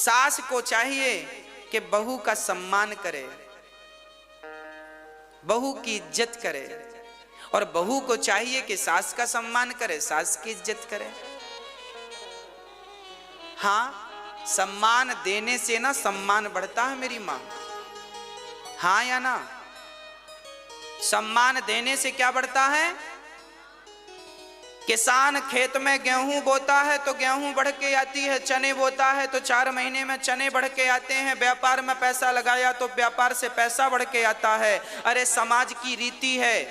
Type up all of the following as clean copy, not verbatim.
सास को चाहिए कि बहू का सम्मान करे, बहू की इज्जत करे, और बहू को चाहिए कि सास का सम्मान करे, सास की इज्जत करे। हाँ, सम्मान देने से ना सम्मान बढ़ता है मेरी मां, हाँ या ना? सम्मान देने से क्या बढ़ता है? किसान खेत में गेहूं बोता है तो गेहूं बढ़ के आती है, चने बोता है तो 4 महीने में चने बढ़ के आते हैं, व्यापार में पैसा लगाया तो व्यापार से पैसा बढ़ के आता है। अरे समाज की रीति है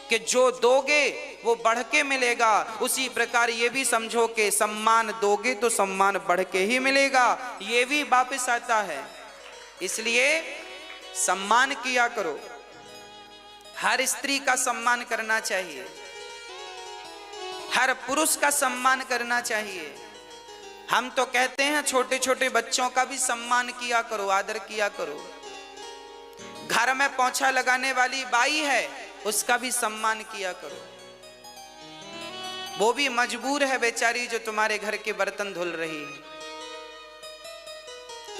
कि जो दोगे वो बढ़ के मिलेगा, उसी प्रकार ये भी समझो कि सम्मान दोगे तो सम्मान बढ़ के ही मिलेगा, ये भी वापस आता है। इसलिए सम्मान किया करो, हर स्त्री का सम्मान करना चाहिए, हर पुरुष का सम्मान करना चाहिए। हम तो कहते हैं छोटे छोटे बच्चों का भी सम्मान किया करो, आदर किया करो। घर में पोंछा लगाने वाली बाई है, उसका भी सम्मान किया करो, वो भी मजबूर है बेचारी जो तुम्हारे घर के बर्तन धुल रही है,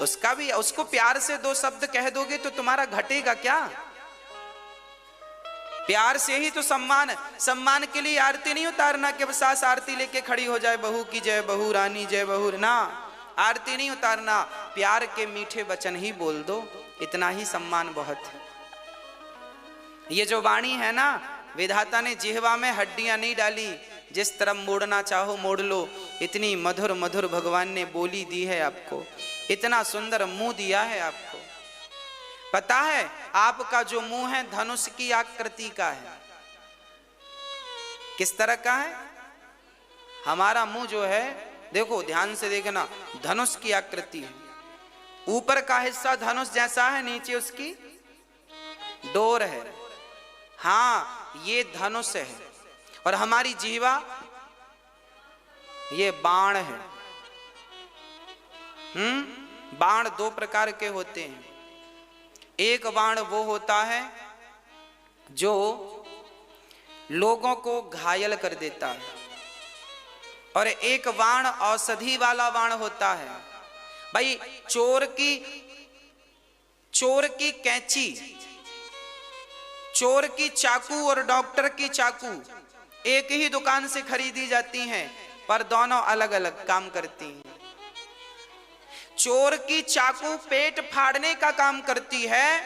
उसका भी, उसको प्यार से 2 शब्द कह दोगे तो तुम्हारा घटेगा क्या? प्यार से ही तो सम्मान। सम्मान के लिए आरती नहीं उतारना कि सास आरती लेके खड़ी हो जाए, बहू की जय, बहू रानी जय, बहू ना, आरती नहीं उतारना, प्यार के मीठे वचन ही बोल दो, इतना ही सम्मान बहुत है। ये जो वाणी है ना, विधाता ने जिह्वा में हड्डियां नहीं डाली, जिस तरफ मोड़ना चाहो मोड़ लो, इतनी मधुर मधुर भगवान ने बोली दी है आपको, इतना सुंदर मुंह दिया है आपको। पता है आपका जो मुंह है धनुष की आकृति का है। किस तरह का है हमारा मुंह जो है? देखो ध्यान से देखना, धनुष की आकृति है, ऊपर का हिस्सा धनुष जैसा है, नीचे उसकी डोर है। हाँ, ये धनुष है, और हमारी जीवा ये बाण है। बाण 2 प्रकार के होते हैं। एक बाण वो होता है जो लोगों को घायल कर देता है, और एक बाण औषधि वाला बाण होता है। भाई चोर की कैंची, चोर की चाकू और डॉक्टर की चाकू एक ही दुकान से खरीदी जाती हैं, पर दोनों अलग अलग काम करती हैं। चोर की चाकू पेट फाड़ने का काम करती है,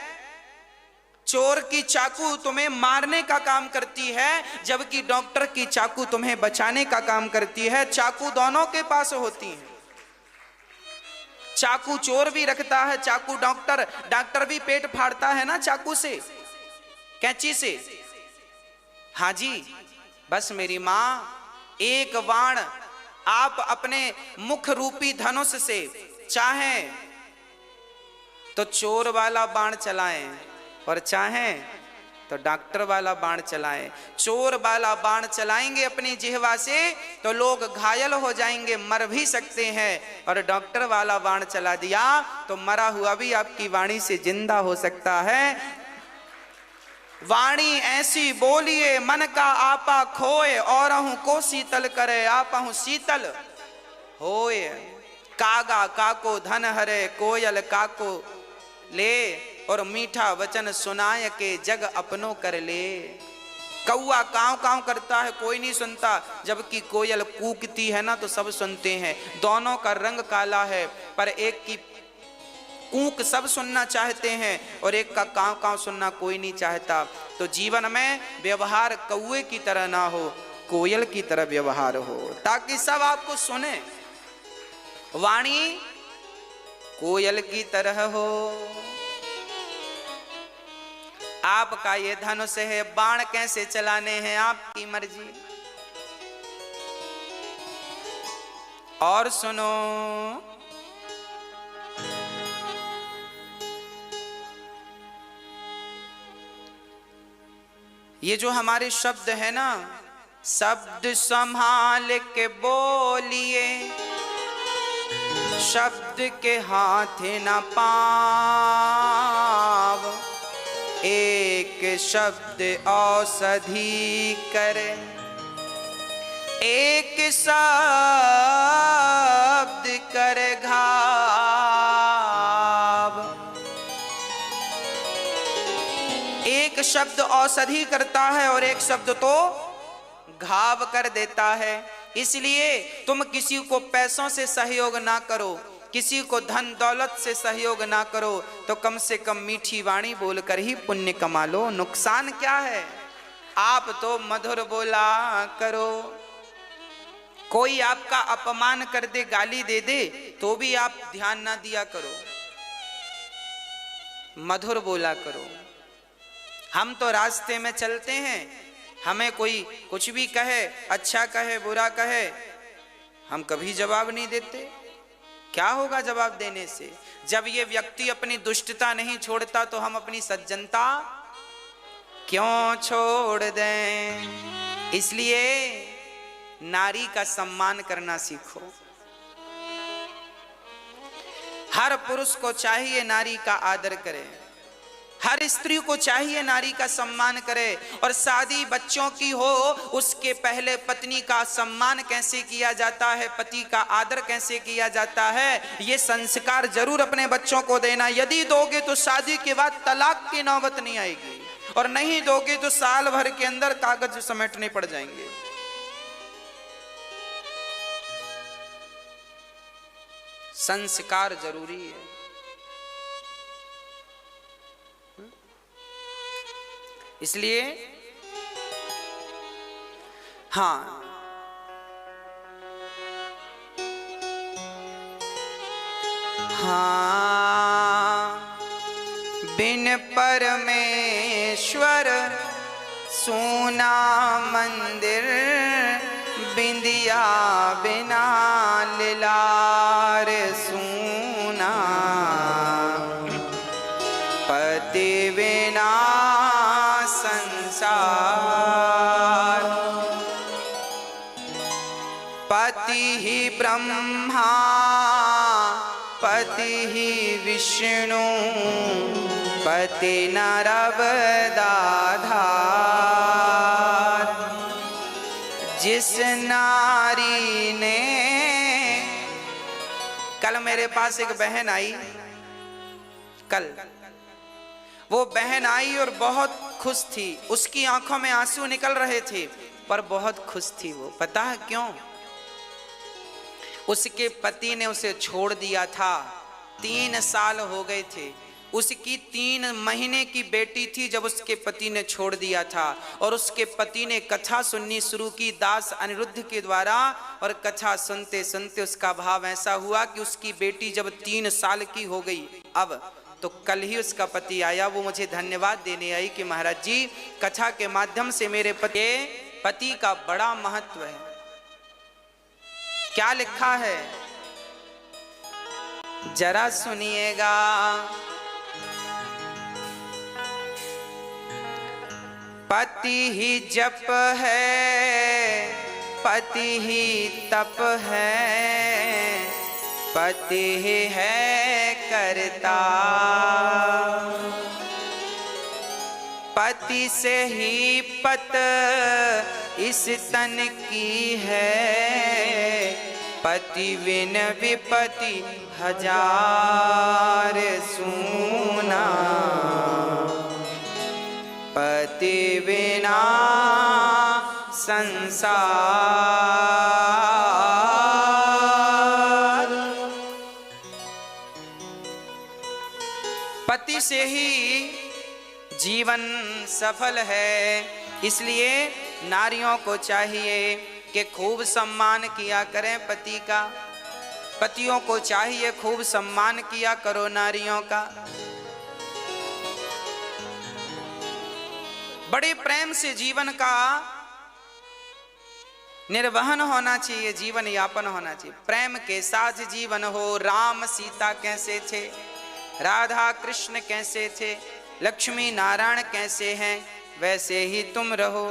चोर की चाकू तुम्हें मारने का काम करती है, जबकि डॉक्टर की चाकू तुम्हें बचाने का काम करती है। चाकू दोनों के पास होती है। चाकू चोर भी रखता है, चाकू डॉक्टर भी पेट फाड़ता है ना चाकू से, कैंची से। हाँ जी, बस मेरी मां, एक बाण आप अपने मुख रूपी धनुष से चाहें तो चोर वाला बाण चलाएं, और चाहें तो डॉक्टर वाला बाण चलाएं। चोर वाला बाण चलाएंगे अपनी जिह्वा से तो लोग घायल हो जाएंगे, मर भी सकते हैं, और डॉक्टर वाला बाण चला दिया तो मरा हुआ भी आपकी वाणी से जिंदा हो सकता है। वाणी ऐसी बोलिए मन का आपा खोए, औरहु को शीतल करे आपहु शीतल होए। कागा काको धन हरे, कोयल काको ले, और मीठा वचन सुनाय के जग अपनों कर ले। कौआ काव काव करता है, कोई नहीं सुनता, जबकि कोयल कूकती है ना तो सब सुनते हैं। दोनों का रंग काला है, पर एक की कूक सब सुनना चाहते हैं और एक का काव काव सुनना कोई नहीं चाहता। तो जीवन में व्यवहार कौए की तरह ना हो, कोयल की तरह व्यवहार हो, ताकि सब आपको सुने। वाणी कोयल की तरह हो। आपका ये धनुष है, बाण कैसे चलाने हैं आपकी मर्जी। और सुनो, ये जो हमारे शब्द है ना, शब्द संभाल के बोलिए, शब्द के हाथ न पाव, एक शब्द औषधि करे, एक शब्द कर घाव। एक शब्द औषधि करता है और एक शब्द तो घाव कर देता है। इसलिए तुम किसी को पैसों से सहयोग ना करो, किसी को धन दौलत से सहयोग ना करो, तो कम से कम मीठी वाणी बोलकर ही पुण्य कमा लो। नुकसान क्या है? आप तो मधुर बोला करो। कोई आपका अपमान कर दे, गाली दे दे, तो भी आप ध्यान ना दिया करो, मधुर बोला करो। हम तो रास्ते में चलते हैं, हमें कोई कुछ भी कहे, अच्छा कहे बुरा कहे, हम कभी जवाब नहीं देते। क्या होगा जवाब देने से? जब ये व्यक्ति अपनी दुष्टता नहीं छोड़ता तो हम अपनी सज्जनता क्यों छोड़ दें? इसलिए नारी का सम्मान करना सीखो। हर पुरुष को चाहिए नारी का आदर करे, हर स्त्री को चाहिए नारी का सम्मान करे। और शादी बच्चों की हो, उसके पहले पत्नी का सम्मान कैसे किया जाता है, पति का आदर कैसे किया जाता है, ये संस्कार जरूर अपने बच्चों को देना। यदि दोगे तो शादी के बाद तलाक की नौबत नहीं आएगी, और नहीं दोगे तो साल भर के अंदर कागज समेटने पड़ जाएंगे। संस्कार जरूरी है। इसलिए हाँ, बिन परमेश्वर सोना मंदिर, बिंदिया बिना लार सूना, पति बिना संसार, पति ही ब्रह्मा पति ही विष्णु, पति नरबदाधार। जिस नारी ने, कल मेरे पास एक बहन आई, कल वो बहन आई और बहुत खुश थी, उसकी आंखों में आंसू निकल रहे थे, पर बहुत खुश थी वो। पता है क्यों? उसके पति ने उसे छोड़ दिया था, 3 साल हो गए थे। उसकी 3 महीने की बेटी थी जब उसके पति ने छोड़ दिया था, और उसके पति ने कथा सुननी शुरू की दास अनिरुद्ध के द्वारा, और कथा सुनते सुनते उसका भाव ऐसा हुआ कि उसकी बेटी जब 3 साल की हो गई, अब तो कल ही उसका पति आया, वो मुझे धन्यवाद देने आई कि महाराज जी, कथा के माध्यम से मेरे पति का बड़ा महत्व है। क्या लिखा है जरा सुनिएगा। पति ही जप है, पति ही तप है, पति ही है करता, पति से ही पत इस तन की है, पति बिन विपति हजार सूना, पति बिना संसार। पति से ही जीवन सफल है। इसलिए नारियों को चाहिए कि खूब सम्मान किया करें पति का, पतियों को चाहिए खूब सम्मान किया करो नारियों का। बड़े प्रेम से जीवन का निर्वहन होना चाहिए, जीवन यापन होना चाहिए, प्रेम के साथ जीवन हो। राम सीता कैसे थे, राधा कृष्ण कैसे थे, लक्ष्मी नारायण कैसे हैं, वैसे ही तुम रहो।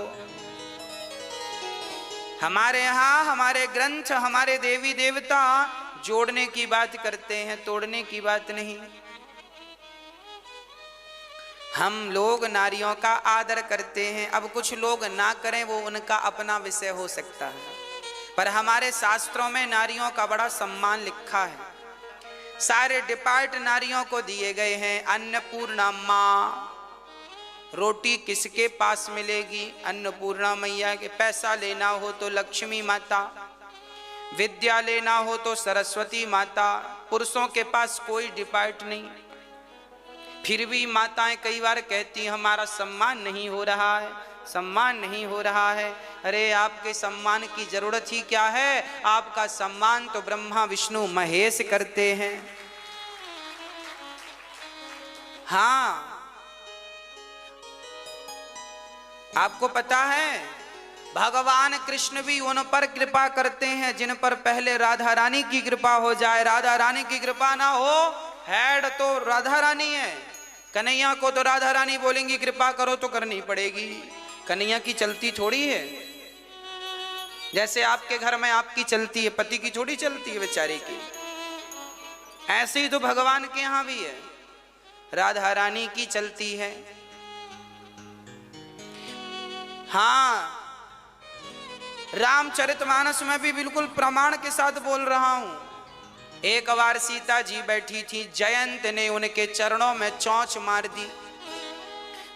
हमारे यहाँ हमारे ग्रंथ, हमारे देवी देवता जोड़ने की बात करते हैं, तोड़ने की बात नहीं। हम लोग नारियों का आदर करते हैं। अब कुछ लोग ना करें, वो उनका अपना विषय हो सकता है, पर हमारे शास्त्रों में नारियों का बड़ा सम्मान लिखा है। सारे डिपार्ट नारियों को दिए गए हैं। अन्नपूर्णा माँ, रोटी किसके पास मिलेगी? अन्नपूर्णा मैया के। पैसा लेना हो तो लक्ष्मी माता, विद्या लेना हो तो सरस्वती माता। पुरुषों के पास कोई डिपार्ट नहीं। फिर भी माताएं कई बार कहती हमारा सम्मान नहीं हो रहा है, सम्मान नहीं हो रहा है। अरे आपके सम्मान की जरूरत ही क्या है? आपका सम्मान तो ब्रह्मा विष्णु महेश करते हैं। हाँ, आपको पता है भगवान कृष्ण भी उन पर कृपा करते हैं जिन पर पहले राधा रानी की कृपा हो जाए। राधा रानी की कृपा ना हो, हेड तो राधा रानी है। कन्हैया को तो राधा रानी बोलेंगी कृपा करो तो करनी पड़ेगी। कन्हैया की चलती थोड़ी है। जैसे आपके घर में आपकी चलती है, पति की थोड़ी चलती है बेचारे की। ऐसे ही तो भगवान के यहां भी है, राधा रानी की चलती है। हाँ, रामचरितमानस में भी बिल्कुल प्रमाण के साथ बोल रहा हूं। एक बार सीता जी बैठी थी, जयंत ने उनके चरणों में चोंच मार दी।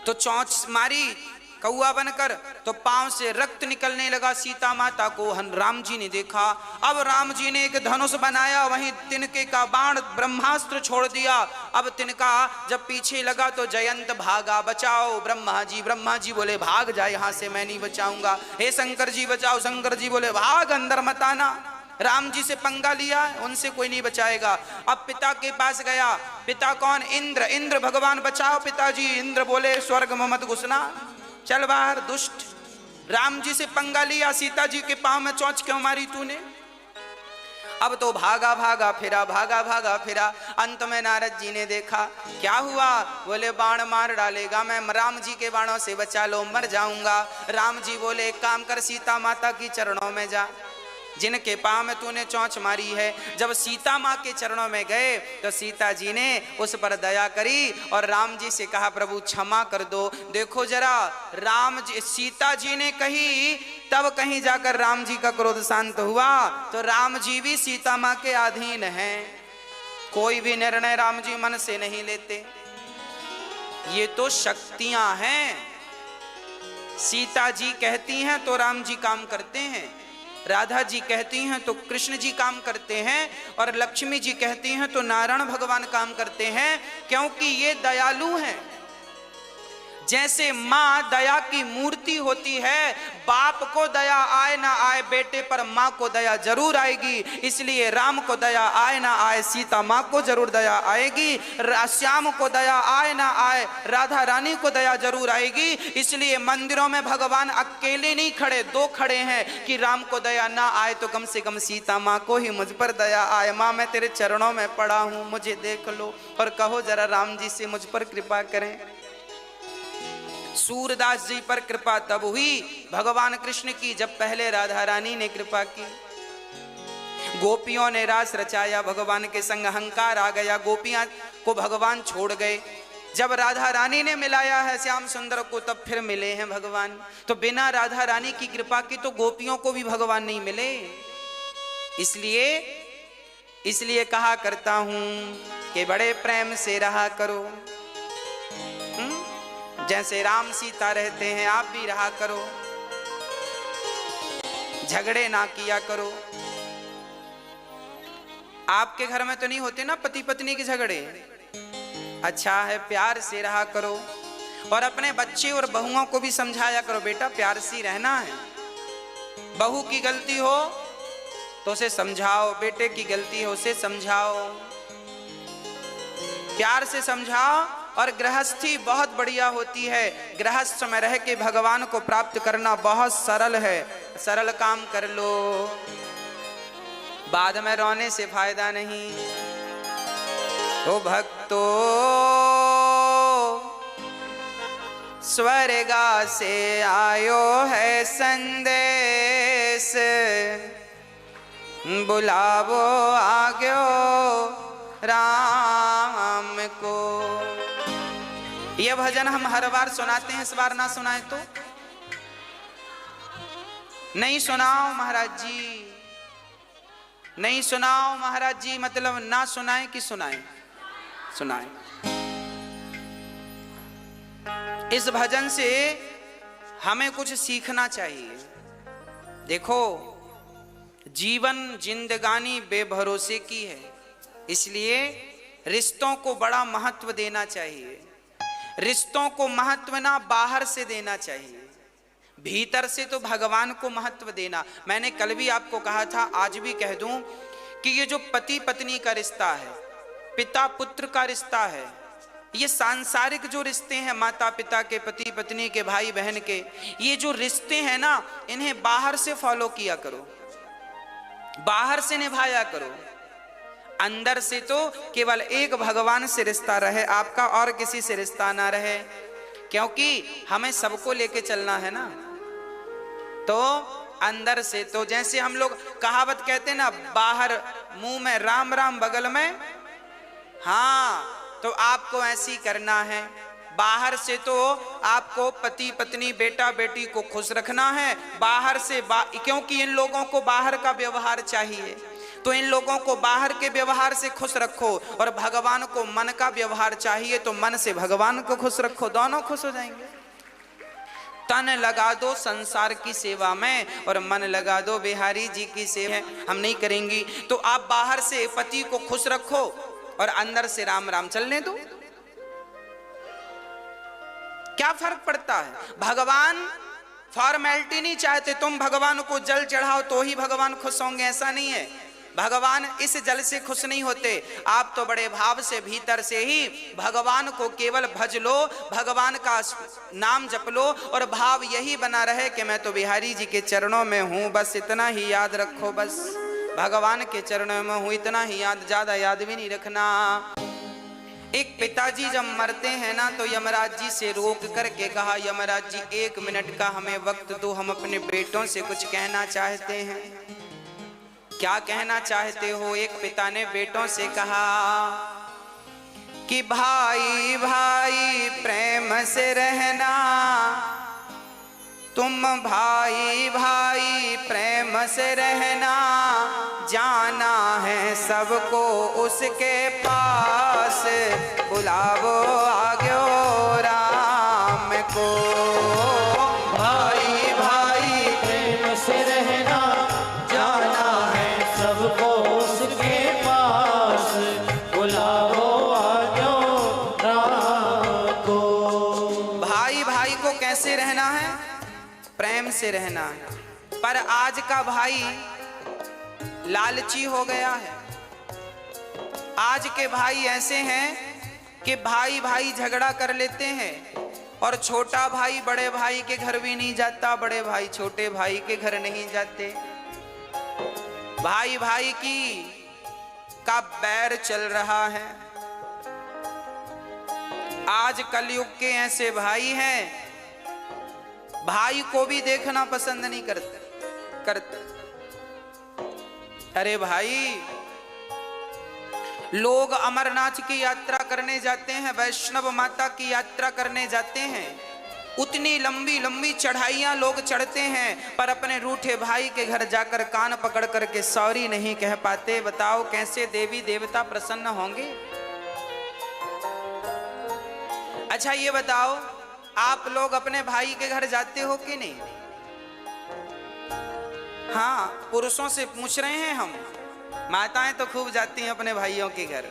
तो चोंच मारी कौआ बनकर, तो पांव से रक्त निकलने लगा। सीता माता को राम जी ने देखा। अब राम जी ने एक धनुष बनाया, वहीं तिनके का बाण ब्रह्मास्त्र छोड़ दिया। अब तिनका जब पीछे लगा तो जयंत भागा, बचाओ ब्रह्मा जी। ब्रह्मा जी बोले भाग जा यहां से, मैं नहीं बचाऊंगा। हे शंकर जी बचाओ। शंकर जी बोले भाग, अंदर मत आना। राम जी से पंगा लिया, उनसे कोई नहीं बचाएगा। अब पिता के पास गया। पिता कौन? इंद्र। इंद्र भगवान बचाओ पिताजी। इंद्र बोले स्वर्ग में मत घुसना, चल बाहर दुष्ट। राम जी से पंगा लिया, सीता जी के पांव में चोंच क्यों मारी तूने? अब तो भागा भागा फिरा, भागा भागा फिरा। अंत में नारद जी ने देखा, क्या हुआ? बोले बाण मार डालेगा, मैं राम जी के बाणों से बचा लो, मर जाऊंगा। राम जी बोले एक काम कर, सीता माता की चरणों में जा, जिनके पांव में तूने चोंच मारी है। जब सीता माँ के चरणों में गए तो सीता जी ने उस पर दया करी और राम जी से कहा प्रभु क्षमा कर दो। देखो जरा, राम जी, सीता जी ने कही, तब कहीं जाकर राम जी का क्रोध शांत हुआ। तो राम जी भी सीता माँ के अधीन हैं। कोई भी निर्णय राम जी मन से नहीं लेते। ये तो शक्तियां हैं। सीता जी कहती हैं तो राम जी काम करते हैं, राधा जी कहती हैं तो कृष्ण जी काम करते हैं, और लक्ष्मी जी कहती हैं तो नारायण भगवान काम करते हैं, क्योंकि ये दयालु हैं। जैसे माँ दया की मूर्ति होती है, बाप को दया आए ना आए बेटे पर, माँ को दया जरूर आएगी। इसलिए राम को दया आए ना आए, सीता माँ को जरूर दया आएगी। श्याम को दया आए ना आए, राधा रानी को दया जरूर आएगी। इसलिए मंदिरों में भगवान अकेले नहीं खड़े, दो खड़े हैं कि राम को दया ना आए तो कम से कम सीता माँ को ही मुझ पर दया आए। माँ मैं तेरे चरणों में पड़ा हूँ, मुझे देख लो और कहो जरा राम जी से मुझ पर कृपा करें। सूरदास जी पर कृपा तब हुई भगवान कृष्ण की जब पहले राधा रानी ने कृपा की। गोपियों ने रास रचाया, भगवान के संग अहंकार आ गया, गोपियां को भगवान छोड़ गए। जब राधा रानी ने मिलाया है श्याम सुंदर को तब फिर मिले हैं भगवान। तो बिना राधा रानी की कृपा की तो गोपियों को भी भगवान नहीं मिले। इसलिए कहा करता हूं कि बड़े प्रेम से रहा करो। जैसे राम सीता रहते हैं आप भी रहा करो, झगड़े ना किया करो। आपके घर में तो नहीं होते ना पति पत्नी के झगड़े? अच्छा है, प्यार से रहा करो। और अपने बच्चे और बहुओं को भी समझाया करो, बेटा प्यार से रहना है। बहू की गलती हो तो उसे समझाओ, बेटे की गलती हो उसे समझाओ, प्यार से समझाओ। और गृहस्थी बहुत बढ़िया होती है। गृहस्थ में रह के भगवान को प्राप्त करना बहुत सरल है। सरल काम कर लो, बाद में रोने से फायदा नहीं। ओ भक्तो स्वर्गा से आयो है संदेश, बुलावो आग्यो राम को। यह भजन हम हर बार सुनाते हैं, इस बार ना सुनाए तो नहीं सुनाओ महाराज जी। नहीं सुनाओ महाराज जी, मतलब ना सुनाए कि सुनाए? सुनाए। इस भजन से हमें कुछ सीखना चाहिए। देखो, जीवन जिंदगानी बेभरोसे की है, इसलिए रिश्तों को बड़ा महत्व देना चाहिए। रिश्तों को महत्व ना बाहर से देना चाहिए, भीतर से तो भगवान को महत्व देना। मैंने कल भी आपको कहा था, आज भी कह दूं कि ये जो पति पत्नी का रिश्ता है, पिता पुत्र का रिश्ता है, ये सांसारिक जो रिश्ते हैं, माता पिता के, पति पत्नी के, भाई बहन के, ये जो रिश्ते हैं ना, इन्हें बाहर से फॉलो किया करो, बाहर से निभाया करो। अंदर से तो केवल एक भगवान से रिश्ता रहे आपका, और किसी से रिश्ता ना रहे, क्योंकि हमें सबको लेके चलना है ना। तो अंदर से तो जैसे हम लोग कहावत कहते हैं ना, बाहर मुंह में राम राम बगल में, हाँ, तो आपको ऐसी करना है। बाहर से तो आपको पति पत्नी बेटा बेटी को खुश रखना है, बाहर से क्योंकि इन लोगों को बाहर का व्यवहार चाहिए, तो इन लोगों को बाहर के व्यवहार से खुश रखो, और भगवान को मन का व्यवहार चाहिए, तो मन से भगवान को खुश रखो, दोनों खुश हो जाएंगे। तन लगा दो संसार की सेवा में और मन लगा दो बिहारी जी की सेवा। हम नहीं करेंगी तो आप बाहर से पति को खुश रखो और अंदर से राम राम चलने दो, क्या फर्क पड़ता है? भगवान फॉर्मेलिटी नहीं चाहते, तुम भगवान को जल चढ़ाओ तो ही भगवान खुश होंगे, ऐसा नहीं है। भगवान इस जल से खुश नहीं होते, आप तो बड़े भाव से भीतर से ही भगवान को केवल भज लो, भगवान का नाम जप लो, और भाव यही बना रहे कि मैं तो बिहारी जी के चरणों में हूं, बस इतना ही याद रखो, बस भगवान के चरणों में हूं, इतना ही याद, ज्यादा याद भी नहीं रखना। एक पिताजी जब मरते हैं ना, तो यमराज जी से रोक करके कहा, यमराज जी 1 मिनट का हमें वक्त दो, हम अपने बेटों से कुछ कहना चाहते हैं। क्या कहना चाहते हो? एक पिता ने बेटों से कहा कि भाई भाई प्रेम से रहना, तुम भाई भाई प्रेम से रहना, जाना है सबको उसके पास, बुलावो आग्यो राम को। भाई भाई प्रेम से रहना, जाना है सबको उसके पास, बुलावो आग्यो राम को। भाई भाई को कैसे रहना है? प्रेम से रहना है। पर आज का भाई लालची हो गया है। आज के भाई ऐसे हैं कि भाई भाई झगड़ा कर लेते हैं, और छोटा भाई बड़े भाई के घर भी नहीं जाता, बड़े भाई छोटे भाई के घर नहीं जाते। भाई भाई की का बैर चल रहा है। आज कलयुग के ऐसे भाई हैं, भाई को भी देखना पसंद नहीं करते। अरे भाई, लोग अमरनाथ की यात्रा करने जाते हैं, वैष्णव माता की यात्रा करने जाते हैं, उतनी लंबी लंबी चढ़ाइयां लोग चढ़ते हैं, पर अपने रूठे भाई के घर जाकर कान पकड़ करके सॉरी नहीं कह पाते। बताओ कैसे देवी देवता प्रसन्न होंगे? अच्छा ये बताओ, आप लोग अपने भाई के घर जाते हो कि नहीं? हाँ, पुरुषों से पूछ रहे हैं हम, माताएं तो खूब जाती हैं अपने भाइयों के घर।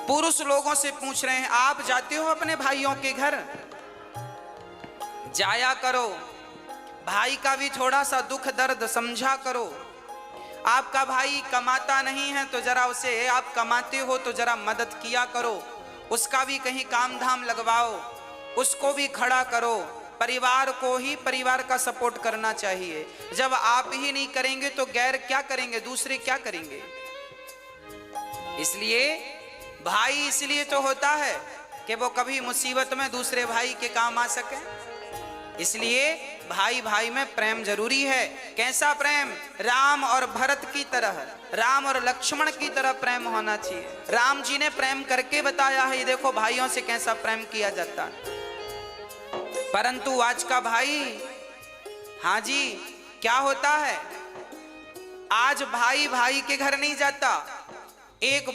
पुरुष लोगों से पूछ रहे हैं, आप जाते हो अपने भाइयों के घर? जाया करो, भाई का भी थोड़ा सा दुख दर्द समझा करो। आपका भाई कमाता नहीं है तो जरा उसे, आप कमाते हो तो जरा मदद किया करो, उसका भी कहीं काम धाम लगवाओ, उसको भी खड़ा करो। परिवार को ही परिवार का सपोर्ट करना चाहिए। जब आप ही नहीं करेंगे तो गैर क्या करेंगे, दूसरे क्या करेंगे? इसलिए भाई इसलिए तो होता है कि वो कभी मुसीबत में दूसरे भाई के काम आ सके। इसलिए भाई भाई में प्रेम जरूरी है। कैसा प्रेम? राम और भरत की तरह, राम और लक्ष्मण की तरह प्रेम होना चाहिए। राम जी ने प्रेम करके बताया है, ये देखो भाइयों से कैसा प्रेम किया जाता है। परंतु आज का भाई, हाँ जी, क्या होता है, आज भाई भाई के घर नहीं जाता। एक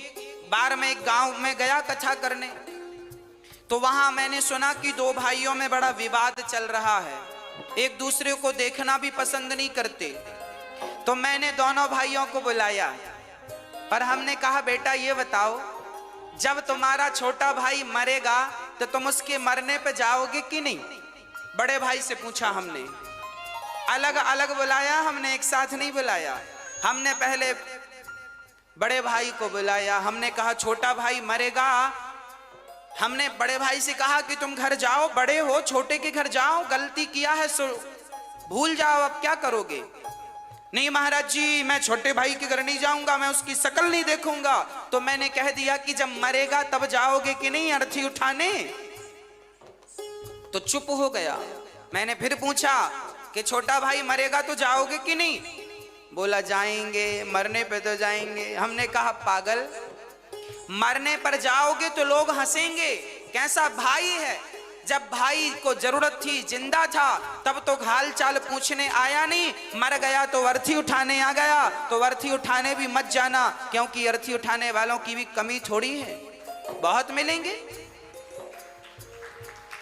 बार मैं एक गांव में गया कथा करने, तो वहां मैंने सुना कि दो भाइयों में बड़ा विवाद चल रहा है, एक दूसरे को देखना भी पसंद नहीं करते। तो मैंने दोनों भाइयों को बुलाया, पर हमने कहा बेटा ये बताओ, जब तुम्हारा छोटा भाई मरेगा तो तुम उसके मरने पे जाओगे कि नहीं? बड़े भाई से पूछा हमने, अलग अलग बुलाया हमने, एक साथ नहीं बुलाया। हमने पहले बड़े भाई को बुलाया, हमने कहा छोटा भाई मरेगा। हमने बड़े भाई से कहा कि तुम घर जाओ, बड़े हो, छोटे के घर जाओ, गलती किया है सो भूल जाओ, अब क्या करोगे? नहीं महाराज जी, मैं छोटे भाई के घर नहीं जाऊंगा, मैं उसकी शक्ल नहीं देखूंगा। तो मैंने कह दिया कि जब मरेगा तब जाओगे कि नहीं अर्थी उठाने? तो चुप हो गया। मैंने फिर पूछा कि छोटा भाई मरेगा तो जाओगे कि नहीं? बोला जाएंगे, मरने पे तो जाएंगे। हमने कहा पागल, मरने पर जाओगे तो लोग हंसेंगे, कैसा भाई है? जब भाई को जरूरत थी, जिंदा था, तब तो हाल चाल पूछने आया नहीं, मर गया तो अर्थी उठाने आ गया। तो अर्थी उठाने भी मत जाना, क्योंकि अर्थी उठाने वालों की भी कमी थोड़ी है, बहुत मिलेंगे।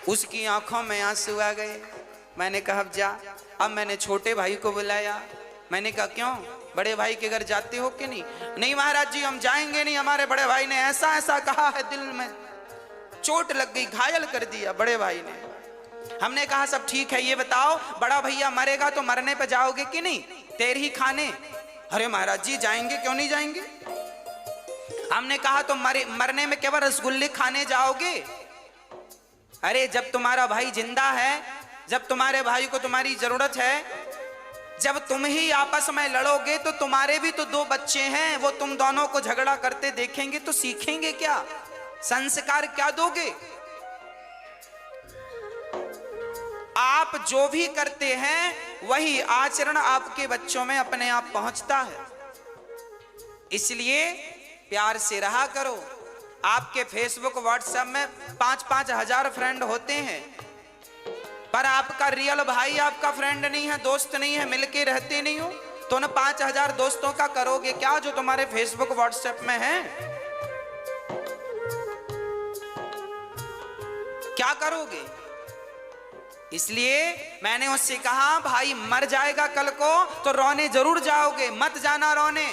उसकी आंखों में आंसू आ गए। मैंने कहा अब जा। अब मैंने छोटे भाई को बुलाया, मैंने कहा क्यों, बड़े भाई के घर जाते हो कि नहीं? नहीं महाराज जी हम जाएंगे नहीं, हमारे बड़े भाई ने ऐसा ऐसा कहा है, दिल में चोट लग गई, घायल कर दिया बड़े भाई ने। हमने कहा सब ठीक है, ये बताओ बड़ा भैया मरेगा तो मरने पे जाओगे कि नहीं? तेर ही खाने। अरे महाराज जी जाएंगे, क्यों नहीं जाएंगे? हमने कहा तो मरने में केवल रसगुल्ले खाने जाओगे? अरे जब तुम्हारा भाई जिंदा है, जब तुम्हारे भाई को तुम्हारी जरूरत है, जब तुम ही आपस में लड़ोगे तो तुम्हारे भी तो दो बच्चे हैं, वो तुम दोनों को झगड़ा करते देखेंगे तो सीखेंगे क्या? संस्कार क्या दोगे? आप जो भी करते हैं वही आचरण आपके बच्चों में अपने आप पहुंचता है। इसलिए प्यार से रहा करो। आपके फेसबुक व्हाट्सएप में 5-5 हजार फ्रेंड होते हैं, पर आपका रियल भाई आपका फ्रेंड नहीं है, दोस्त नहीं है, मिलके रहते नहीं हो, तो उन 5000 दोस्तों का करोगे क्या जो तुम्हारे फेसबुक व्हाट्सएप में है? क्या करोगे? इसलिए मैंने उससे कहा भाई मर जाएगा कल को तो रोने जरूर जाओगे, मत जाना रोने।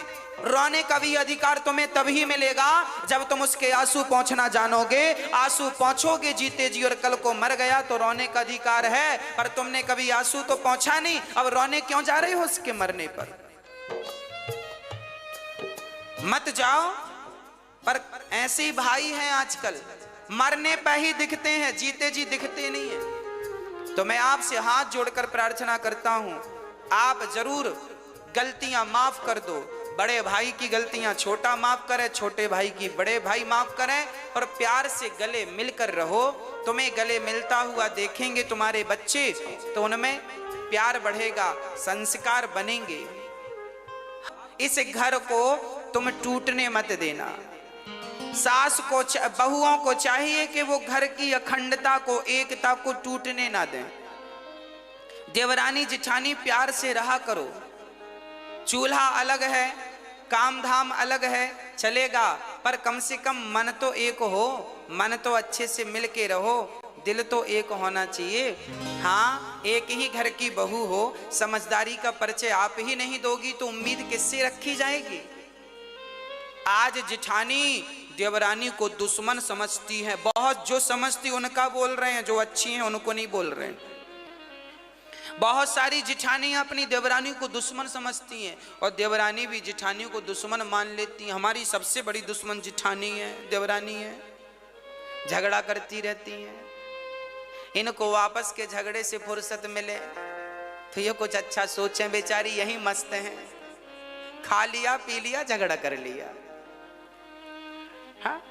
रोने का भी अधिकार तुम्हें तभी मिलेगा जब तुम उसके आंसू पहुंचना जानोगे। आंसू पहुंचोगे जीते जी, और कल को मर गया तो रोने का अधिकार है, पर तुमने कभी आंसू तो पहुंचा नहीं, अब रोने क्यों जा रहे हो उसके मरने पर? मत जाओ। पर ऐसे ही भाई हैं आजकल, मरने पर ही दिखते हैं, जीते जी दिखते नहीं है। तो मैं आपसे हाथ जोड़कर प्रार्थना करता हूं, आप जरूर गलतियां माफ कर दो। बड़े भाई की गलतियां छोटा माफ करे, छोटे भाई की बड़े भाई माफ करें, और प्यार से गले मिलकर रहो। तुम्हें गले मिलता हुआ देखेंगे तुम्हारे बच्चे तो उनमें प्यार बढ़ेगा, संस्कार बनेंगे। इस घर को तुम टूटने मत देना। सास को, बहुओं को चाहिए कि वो घर की अखंडता को, एकता को टूटने ना दें। देवरानी जिठानी प्यार से रहा करो। चूल्हा अलग है, काम धाम अलग है, चलेगा, पर कम से कम मन तो एक हो, मन तो अच्छे से मिल के रहो, दिल तो एक होना चाहिए। हाँ, एक ही घर की बहू हो, समझदारी का परिचय आप ही नहीं दोगी तो उम्मीद किससे रखी जाएगी? आज जिठानी देवरानी को दुश्मन समझती है, बहुत जो समझती उनका बोल रहे हैं, जो अच्छी हैं उनको नहीं बोल रहे हैं। बहुत सारी जिठानियां अपनी देवरानी को दुश्मन समझती हैं, और देवरानी भी जिठानी को दुश्मन मान लेती हैं। हमारी सबसे बड़ी दुश्मन जिठानी है, देवरानी है, झगड़ा करती रहती हैं। इनको वापस के झगड़े से फुर्सत मिले तो ये कुछ अच्छा सोचें, बेचारी यही मस्त हैं, खा लिया पी लिया झगड़ा कर लिया। हाँ?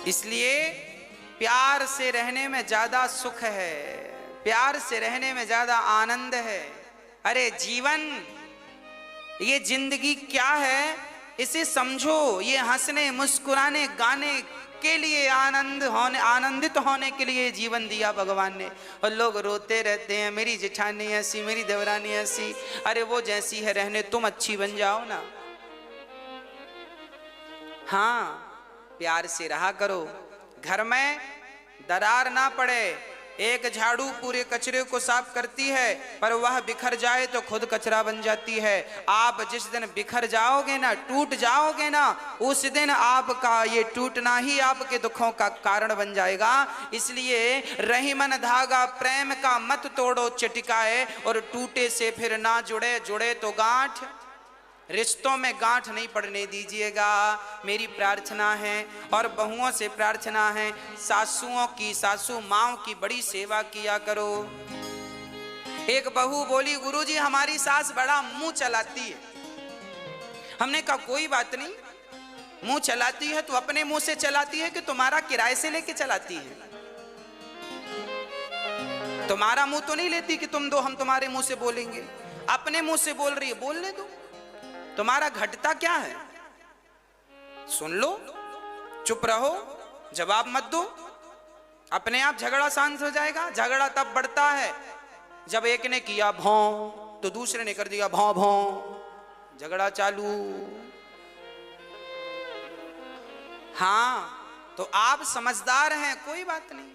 इसलिए प्यार से रहने में ज्यादा सुख है, प्यार से रहने में ज्यादा आनंद है। अरे जीवन, ये जिंदगी क्या है इसे समझो। ये हंसने मुस्कुराने गाने के लिए आनंदित होने के लिए जीवन दिया भगवान ने। और लोग रोते रहते हैं, मेरी जेठानी ऐसी, मेरी देवरानी ऐसी। अरे वो जैसी है रहने, तुम अच्छी बन जाओ ना। हाँ, प्यार से रहा करो, घर में दरार ना पड़े। एक झाड़ू पूरे कचरे को साफ करती है, पर वह बिखर जाए तो खुद कचरा बन जाती है। आप जिस दिन बिखर जाओगे ना, टूट जाओगे ना, उस दिन आपका ये टूटना ही आपके दुखों का कारण बन जाएगा। इसलिए रही मन धागा प्रेम का मत तोड़ो चटिकाए, और टूटे से फिर ना जुड़े, जुड़े तो गांठ। रिश्तों में गांठ नहीं पड़ने दीजिएगा, मेरी प्रार्थना है। और बहुओं से प्रार्थना है, सासुओं की, सासू माओं की बड़ी सेवा किया करो। एक बहू बोली, गुरुजी हमारी सास बड़ा मुंह चलाती है। हमने कहा कोई बात नहीं, मुंह चलाती है तो अपने मुंह से चलाती है कि तुम्हारा किराए से लेके चलाती है? तुम्हारा मुंह तो नहीं लेती कि तुम दो हम तुम्हारे मुंह से बोलेंगे। अपने मुंह से बोल रही है, बोलने दो। तुम्हारा घटता क्या है? सुन लो, चुप रहो, जवाब मत दो, अपने आप झगड़ा शांत हो जाएगा। झगड़ा तब बढ़ता है जब एक ने किया भौं तो दूसरे ने कर दिया भौं भौं, झगड़ा चालू। हाँ, तो आप समझदार हैं, कोई बात नहीं।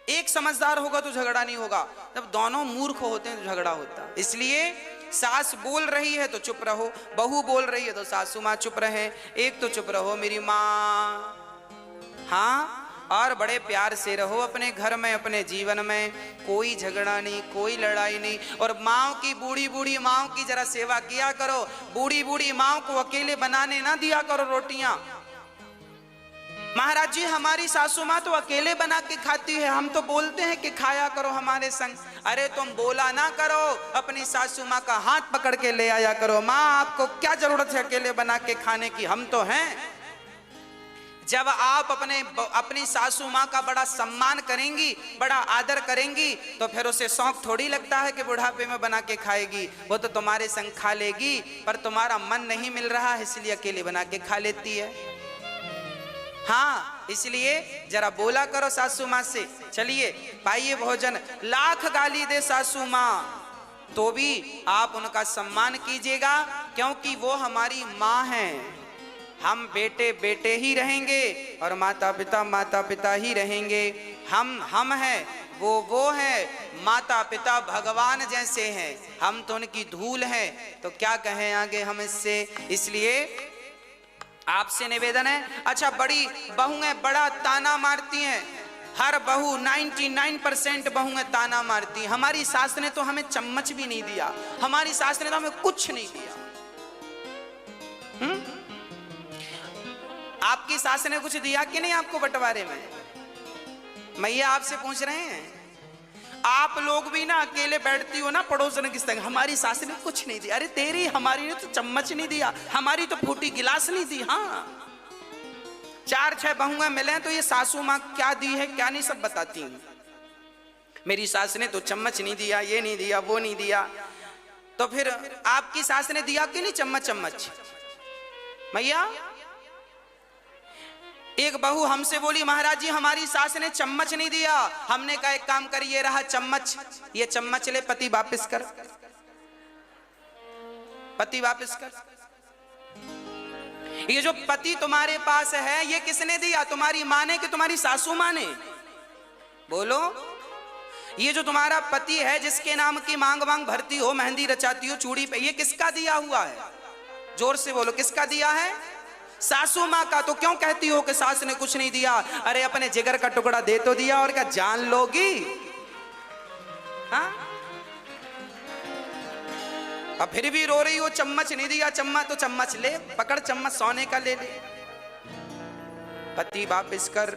एक समझदार होगा तो झगड़ा नहीं होगा, जब दोनों मूर्ख होते हैं तो झगड़ा होता है। इसलिए सास बोल रही है तो चुप रहो, बहू बोल रही है तो सासू माँ चुप रहे, एक तो चुप रहो मेरी माँ। हाँ, और बड़े प्यार से रहो अपने घर में, अपने जीवन में। कोई झगड़ा नहीं, कोई लड़ाई नहीं। और माँ की, बूढ़ी बूढ़ी माँ की जरा सेवा किया करो। बूढ़ी बूढ़ी माँ को अकेले बनाने ना दिया करो रोटियां। महाराज जी हमारी सासू माँ तो अकेले बना के खाती है, हम तो बोलते हैं कि खाया करो हमारे संग। अरे तुम बोला ना करो, अपनी सासू माँ का हाथ पकड़ के ले आया करो। माँ आपको क्या जरूरत है अकेले बना के खाने की, हम तो हैं। जब आप अपनी सासू माँ का बड़ा सम्मान करेंगी, बड़ा आदर करेंगी, तो फिर उसे शौक थोड़ी लगता है कि बुढ़ापे में बना के खाएगी। वो तो तुम्हारे संग खा लेगी, पर तुम्हारा मन नहीं मिल रहा है इसलिए अकेले बना के खा लेती है। हाँ, इसलिए जरा बोला करो सासू माँ से, चलिए पाइए भोजन। लाख गाली दे सासू माँ तो भी आप उनका सम्मान कीजिएगा, क्योंकि वो हमारी माँ हैं। हम बेटे बेटे ही रहेंगे और माता पिता ही रहेंगे। हम हैं, वो है। माता पिता भगवान जैसे हैं, हम तो उनकी धूल हैं, तो क्या कहें आगे हम इससे। इसलिए आपसे निवेदन है। अच्छा, बड़ी बहुएं बड़ा ताना मारती हैं, हर बहू 99% बहुएं ताना मारती। हमारी सास ने तो हमें चम्मच भी नहीं दिया, हमारी सास ने तो हमें कुछ नहीं दिया। आपकी सास ने कुछ दिया कि नहीं आपको बंटवारे में? मैया आपसे पूछ रहे हैं। आप लोग भी ना अकेले बैठती हो ना पड़ोसन की संग, हमारी सास ने कुछ नहीं दिया। अरे तेरी, हमारी ने तो चम्मच नहीं दिया, हमारी तो फूटी गिलास नहीं दी। हाँ, 4-6 बहुएं मिले तो ये सासू माँ क्या दी है क्या नहीं सब बताती हूँ। मेरी सास ने तो चम्मच नहीं दिया, ये नहीं दिया, वो नहीं दिया। तो फिर आपकी सास ने दिया कि नहीं चम्मच? मैया एक बहू हमसे बोली, महाराज जी हमारी सास ने चम्मच नहीं दिया। हमने कहा एक काम कर, ये रहा चम्मच, ये चम्मच ले, पति वापस कर, पति वापस कर। ये जो पति तुम्हारे पास है ये किसने दिया? तुम्हारी माँ ने कि तुम्हारी सासू माँ ने? बोलो। ये जो तुम्हारा पति है जिसके नाम की मांग वांग भरती हो, मेहंदी रचाती हो चूड़ी पे, ये किसका दिया हुआ है? जोर से बोलो, किसका दिया है? सासू माँ का। तो क्यों कहती हो कि सास ने कुछ नहीं दिया? अरे अपने जिगर का टुकड़ा दे तो दिया, और क्या जान लोगी? हाँ, अब फिर भी रो रही हो चम्मच नहीं दिया। चम्मच तो चम्मच ले, पकड़ चम्मच, सोने का ले ले, पति वापिस कर।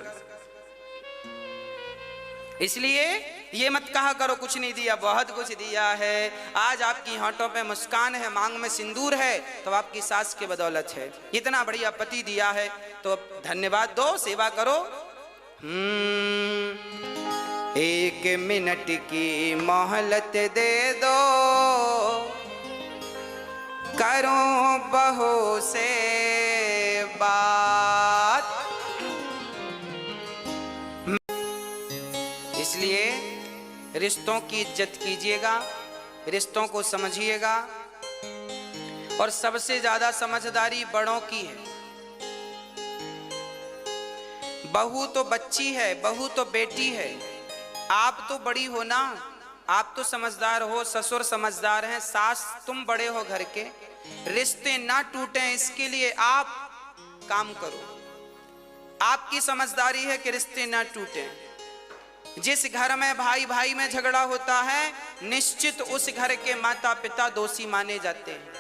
इसलिए ये मत कहा करो कुछ नहीं दिया, बहुत कुछ दिया है। आज आपकी होंठों पे मुस्कान है, मांग में सिंदूर है, तो आपकी सास के बदौलत है। इतना बढ़िया पति दिया है तो धन्यवाद दो, सेवा करो। एक मिनट की मोहलत दे दो, करो बहू से बात। इसलिए रिश्तों की इज्जत कीजिएगा, रिश्तों को समझिएगा। और सबसे ज्यादा समझदारी बड़ों की है। बहू तो बच्ची है, बहू तो बेटी है, आप तो बड़ी हो ना, आप तो समझदार हो, ससुर समझदार हैं, सास तुम बड़े हो घर के। रिश्ते ना टूटें इसके लिए आप काम करो। आपकी समझदारी है कि रिश्ते ना टूटें। जिस घर में भाई भाई में झगड़ा होता है, निश्चित उस घर के माता पिता दोषी माने जाते हैं।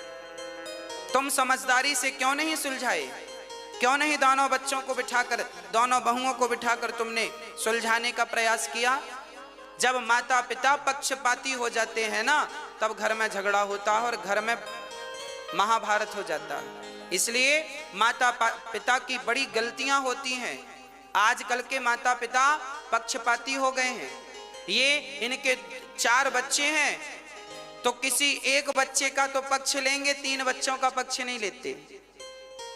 तुम समझदारी से क्यों नहीं सुलझाए? क्यों नहीं दोनों बच्चों को बिठाकर, दोनों बहुओं को बिठाकर तुमने सुलझाने का प्रयास किया? जब माता पिता पक्षपाती हो जाते हैं ना, तब घर में झगड़ा होता है और घर में महाभारत हो जाता है। इसलिए माता पिता की बड़ी गलतियां होती हैं। आजकल के माता पिता पक्षपाती हो गए हैं। ये इनके 4 बच्चे हैं तो किसी एक बच्चे का तो पक्ष लेंगे, 3 बच्चों का पक्ष नहीं लेते,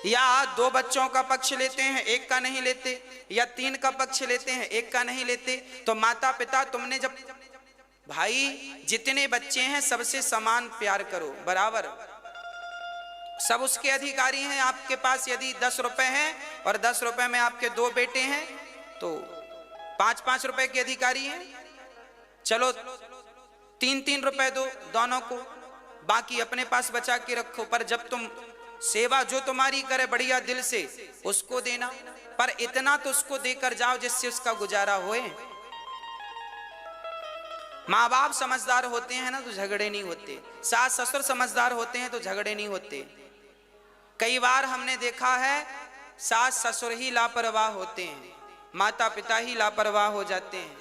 या 2 बच्चों का पक्ष लेते हैं, 1 का नहीं लेते, या 3 का पक्ष लेते हैं, 1 का नहीं लेते। तो माता पिता, तुमने जब भाई जितने बच्चे हैं सबसे समान प्यार करो, बराबर, सब उसके अधिकारी हैं। आपके पास यदि 10 रुपए हैं और 10 रुपए में आपके 2 बेटे हैं तो 5-5 रुपए के अधिकारी हैं। चलो 3-3 रुपए दो दोनों को, बाकी अपने पास बचा के रखो। पर जब तुम सेवा जो तुम्हारी करे बढ़िया दिल से, उसको देना, पर इतना तो उसको देकर जाओ जिससे उसका गुजारा होए। माँ बाप समझदार होते हैं ना तो झगड़े नहीं होते, सास ससुर समझदार होते हैं तो झगड़े नहीं होते। कई बार हमने देखा है सास ससुर ही लापरवाह होते हैं, माता पिता ही लापरवाह हो जाते हैं,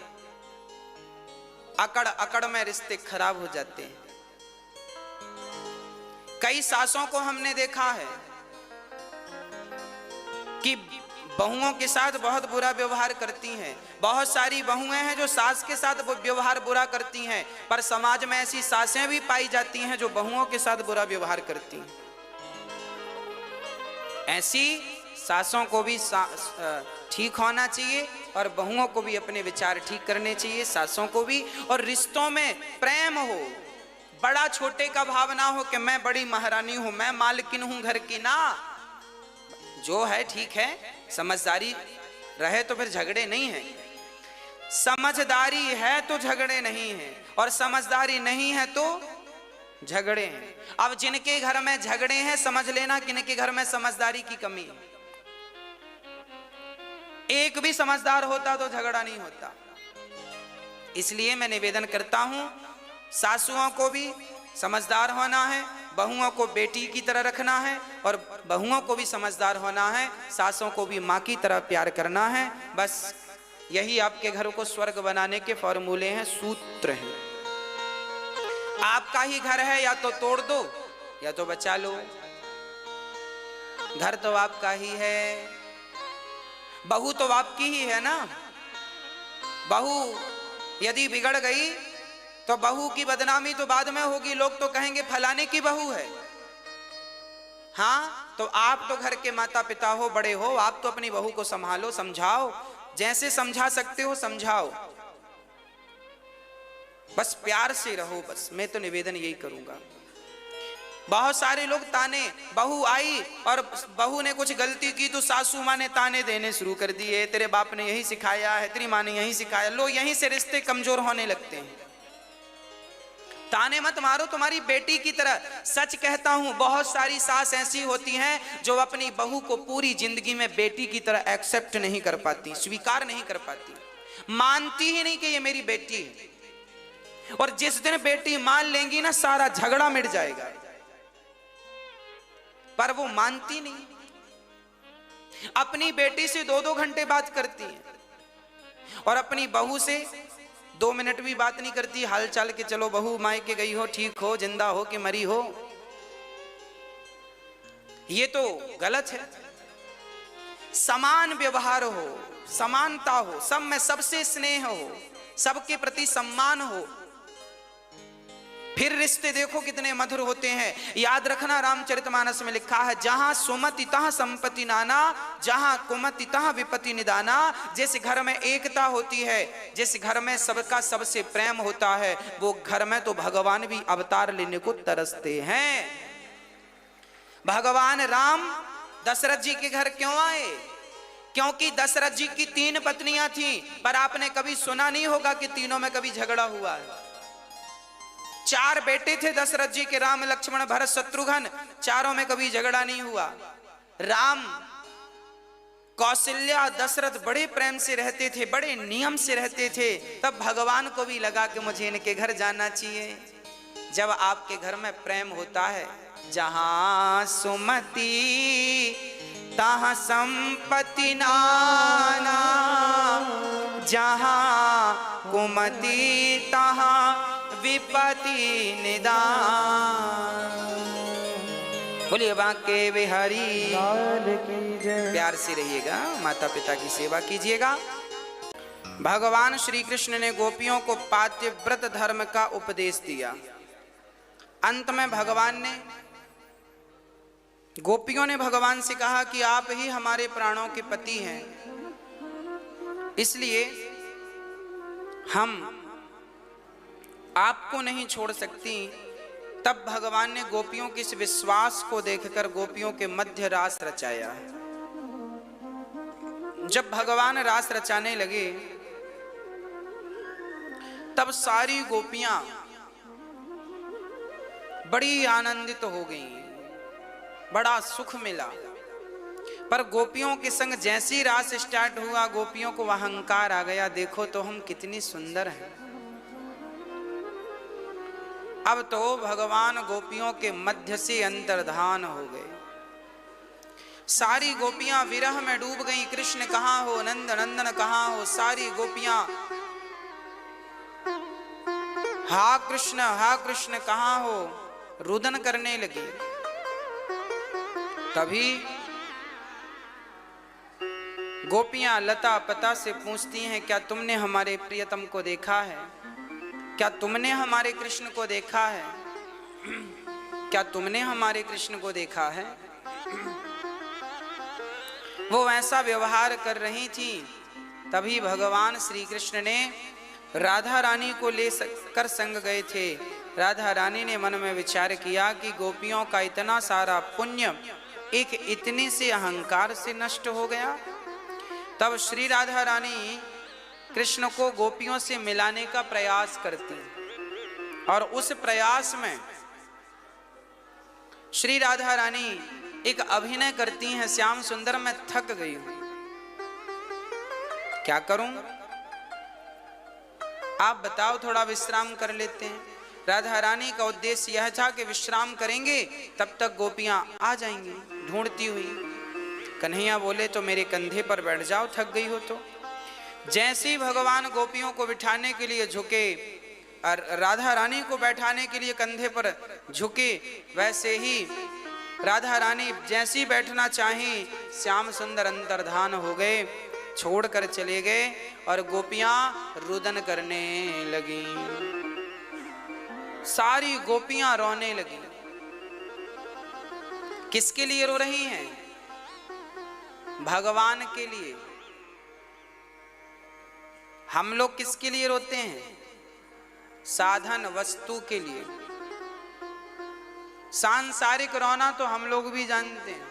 अकड़ अकड़ में रिश्ते खराब हो जाते हैं। कई सासों को हमने देखा है कि बहुओं के साथ बहुत बुरा व्यवहार करती हैं। बहुत सारी बहुएं हैं जो सास के साथ व्यवहार बुरा करती हैं, पर समाज में ऐसी सासें भी पाई जाती हैं जो बहुओं के साथ बुरा व्यवहार करती हैं। ऐसी सासों को भी ठीक होना चाहिए और बहुओं को भी अपने विचार ठीक करने चाहिए, सासों को भी। और रिश्तों में प्रेम हो, बड़ा छोटे का भाव ना हो कि मैं बड़ी महारानी हूं, मैं मालकिन हूं घर की, ना। जो है ठीक है, समझदारी रहे तो फिर झगड़े नहीं है। समझदारी है तो झगड़े नहीं है, और समझदारी नहीं है तो झगड़े हैं। अब जिनके घर में झगड़े हैं, समझ लेना किनके घर में समझदारी की कमी है। एक भी समझदार होता तो झगड़ा नहीं होता। इसलिए मैं निवेदन करता हूं, सासुओं को भी समझदार होना है, बहुओं को बेटी की तरह रखना है, और बहुओं को भी समझदार होना है, सासों को भी माँ की तरह प्यार करना है। बस यही आपके घर को स्वर्ग बनाने के फॉर्मूले हैं, सूत्र हैं। आपका ही घर है, या तो तोड़ दो या तो बचा लो। घर तो आपका ही है, बहू तो आपकी ही है ना। बहू यदि बिगड़ गई तो बहू की बदनामी तो बाद में होगी, लोग तो कहेंगे फलाने की बहू है। हाँ, तो आप तो घर के माता पिता हो, बड़े हो, आप तो अपनी बहू को संभालो, समझाओ, जैसे समझा सकते हो समझाओ, बस प्यार से रहो। बस मैं तो निवेदन यही करूंगा। बहुत सारे लोग ताने, बहू आई और बहू ने कुछ गलती की तो सासू माँ ने ताने देने शुरू कर दिए, तेरे बाप ने यही सिखाया है, तेरी माँ ने यही सिखाया। लो, यहीं से रिश्ते कमजोर होने लगते हैं। ताने मत मारो तुम्हारी बेटी की तरह। सच कहता हूं, बहुत सारी सास ऐसी होती हैं जो अपनी बहू को पूरी जिंदगी में बेटी की तरह एक्सेप्ट नहीं कर पाती, स्वीकार नहीं कर पाती, मानती ही नहीं कि ये मेरी बेटी है। और जिस दिन बेटी मान लेंगी ना, सारा झगड़ा मिट जाएगा, पर वो मानती नहीं। अपनी बेटी से 2-2 घंटे बात करती है और अपनी बहू से 2 मिनट भी बात नहीं करती, हाल चाल के, चलो बहू मायके गई हो, ठीक हो, जिंदा हो कि मरी हो। ये तो गलत है। समान व्यवहार हो, समानता हो, सब में सबसे स्नेह हो, सबके प्रति सम्मान हो, फिर रिश्ते देखो कितने मधुर होते हैं। याद रखना, रामचरितमानस में लिखा है, जहां सुमति तहां संपत्ति नाना, जहां कुमति तहां विपत्ति निदाना। जिस घर में एकता होती है, जिस घर में सबका सबसे प्रेम होता है, वो घर में तो भगवान भी अवतार लेने को तरसते हैं। भगवान राम दशरथ जी के घर क्यों आए? क्योंकि दशरथ जी की 3 पत्नियां थीं, पर आपने कभी सुना नहीं होगा कि तीनों में कभी झगड़ा हुआ है। 4 बेटे थे दशरथ जी के, राम लक्ष्मण भरत शत्रुघ्न, चारों में कभी झगड़ा नहीं हुआ। राम, कौशल्या, दशरथ बड़े प्रेम से रहते थे, बड़े नियम से रहते थे। तब भगवान को भी लगा कि मुझे इनके घर जाना चाहिए। जब आपके घर में प्रेम होता है, जहां सुमति तहां संपत्ति नाना, जहां कुमति तहां विपत्ति निदान। बोलिए बांके बिहारी लाल की जय। प्यार से रहिएगा, माता पिता की सेवा कीजिएगा। भगवान श्री कृष्ण ने गोपियों को पातिव्रत धर्म का उपदेश दिया। अंत में भगवान ने, गोपियों ने भगवान से कहा कि आप ही हमारे प्राणों के पति हैं, इसलिए हम आपको नहीं छोड़ सकती। तब भगवान ने गोपियों के इस विश्वास को देखकर गोपियों के मध्य रास रचाया। जब भगवान रास रचाने लगे, तब सारी गोपियां बड़ी आनंदित हो गईं, बड़ा सुख मिला। पर गोपियों के संग जैसी रास स्टार्ट हुआ, गोपियों को अहंकार आ गया, देखो तो हम कितनी सुंदर हैं। अब तो भगवान गोपियों के मध्य से अंतर्धान हो गए। सारी गोपियां विरह में डूब गईं। कृष्ण कहाँ हो, नंद नंदन कहाँ हो। सारी गोपियां हा कृष्ण कहाँ हो, रुदन करने लगी। तभी गोपियां लता पता से पूछती हैं, क्या तुमने हमारे प्रियतम को देखा है? क्या तुमने हमारे कृष्ण को देखा है? क्या तुमने हमारे कृष्ण को देखा है? वो ऐसा व्यवहार कर रही थी। तभी भगवान श्री कृष्ण ने राधा रानी को ले कर संग गए थे। राधा रानी ने मन में विचार किया कि गोपियों का इतना सारा पुण्य एक इतने से अहंकार से नष्ट हो गया। तब श्री राधा रानी कृष्ण को गोपियों से मिलाने का प्रयास करती, और उस प्रयास में श्री राधा रानी एक अभिनय करती हैं, श्याम सुंदर मैं थक गई हूं, क्या करूं? आप बताओ, थोड़ा विश्राम कर लेते हैं। राधा रानी का उद्देश्य यह था कि विश्राम करेंगे तब तक गोपियां आ जाएंगी ढूंढती हुई। कन्हैया बोले तो मेरे कंधे पर बैठ जाओ, थक गई हो तो। जैसे ही भगवान गोपियों को बिठाने के लिए झुके और राधा रानी को बैठाने के लिए कंधे पर झुके, वैसे ही राधा रानी जैसी बैठना चाही, श्याम सुंदर अंतर्धान हो गए, छोड़कर चले गए और गोपियां रुदन करने लगी। सारी गोपियां रोने लगी। किसके लिए रो रही हैं? भगवान के लिए। हम लोग किसके लिए रोते हैं? साधन वस्तु के लिए। सांसारिक रोना तो हम लोग भी जानते हैं,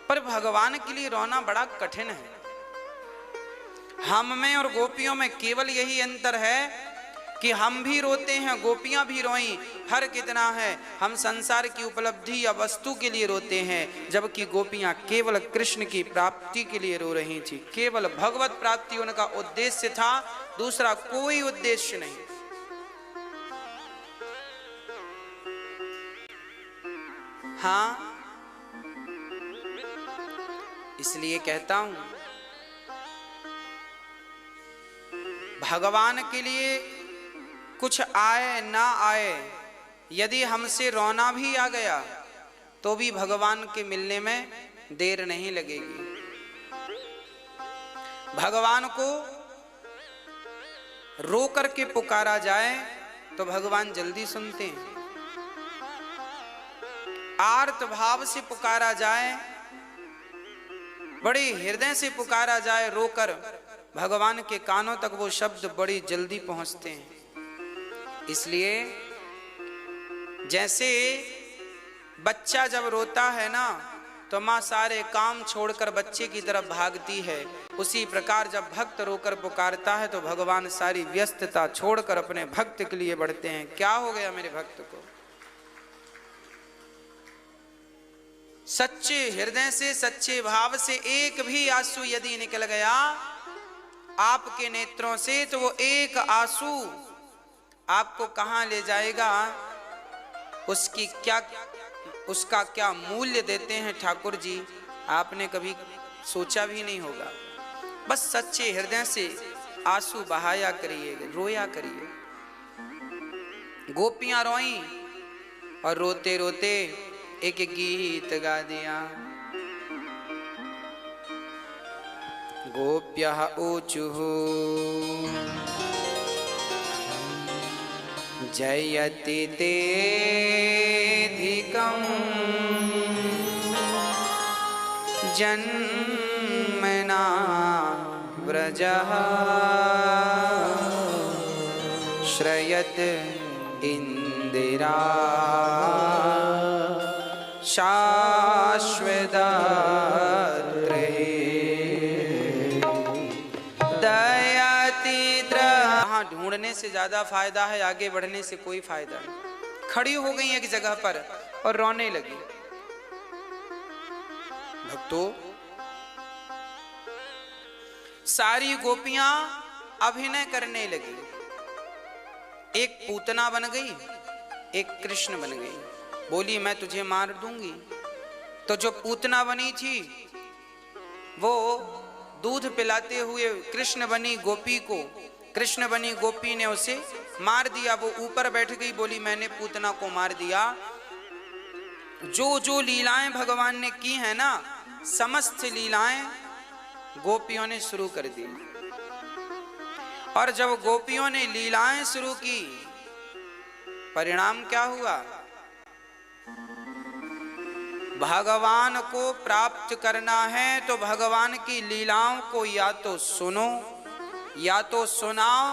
पर भगवान के लिए रोना बड़ा कठिन है। हम में और गोपियों में केवल यही अंतर है कि हम भी रोते हैं, गोपियां भी रोईं, फर्क कितना है। हम संसार की उपलब्धि या वस्तु के लिए रोते हैं, जबकि गोपियां केवल कृष्ण की प्राप्ति के लिए रो रही थी। केवल भगवत प्राप्ति उनका उद्देश्य था, दूसरा कोई उद्देश्य नहीं। हाँ, इसलिए कहता हूं, भगवान के लिए कुछ आए ना आए, यदि हमसे रोना भी आ गया तो भी भगवान के मिलने में देर नहीं लगेगी। भगवान को रो करके पुकारा जाए तो भगवान जल्दी सुनते हैं। आर्त भाव से पुकारा जाए, बड़े हृदय से पुकारा जाए रोकर, भगवान के कानों तक वो शब्द बड़ी जल्दी पहुंचते हैं। इसलिए जैसे बच्चा जब रोता है ना तो माँ सारे काम छोड़कर बच्चे की तरफ भागती है, उसी प्रकार जब भक्त रोकर पुकारता है तो भगवान सारी व्यस्तता छोड़कर अपने भक्त के लिए बढ़ते हैं। क्या हो गया मेरे भक्त को? सच्चे हृदय से, सच्चे भाव से एक भी आंसू यदि निकल गया आपके नेत्रों से, तो वो एक आंसू आपको कहां ले जाएगा, उसका क्या मूल्य देते हैं ठाकुर जी, आपने कभी सोचा भी नहीं होगा। बस सच्चे हृदय से आंसू बहाया करिए, रोया करिए। गोपियां रोईं और रोते रोते एक गीत गा दिया। गोप्यः ऊचुः जयति तेऽधिकम् जन्मना व्रजः श्रयत इंदिरा शाश्वतत्रे दयातिद्र। हाँ, ढूंढने से ज्यादा फायदा है, आगे बढ़ने से कोई फायदा नहीं। खड़ी हो गई एक जगह पर और रोने लगी। भक्तों, सारी गोपियां अभिनय करने लगी। एक पूतना बन गई, एक कृष्ण बन गई। बोली मैं तुझे मार दूंगी। तो जो पूतना बनी थी वो दूध पिलाते हुए कृष्ण बनी गोपी को, कृष्ण बनी गोपी ने उसे मार दिया। वो ऊपर बैठ गई, बोली मैंने पूतना को मार दिया। जो जो लीलाएं भगवान ने की है ना, समस्त लीलाएं गोपियों ने शुरू कर दी। और जब गोपियों ने लीलाएं शुरू की, परिणाम क्या हुआ? भगवान को प्राप्त करना है तो भगवान की लीलाओं को या तो सुनो, या तो सुनाओ,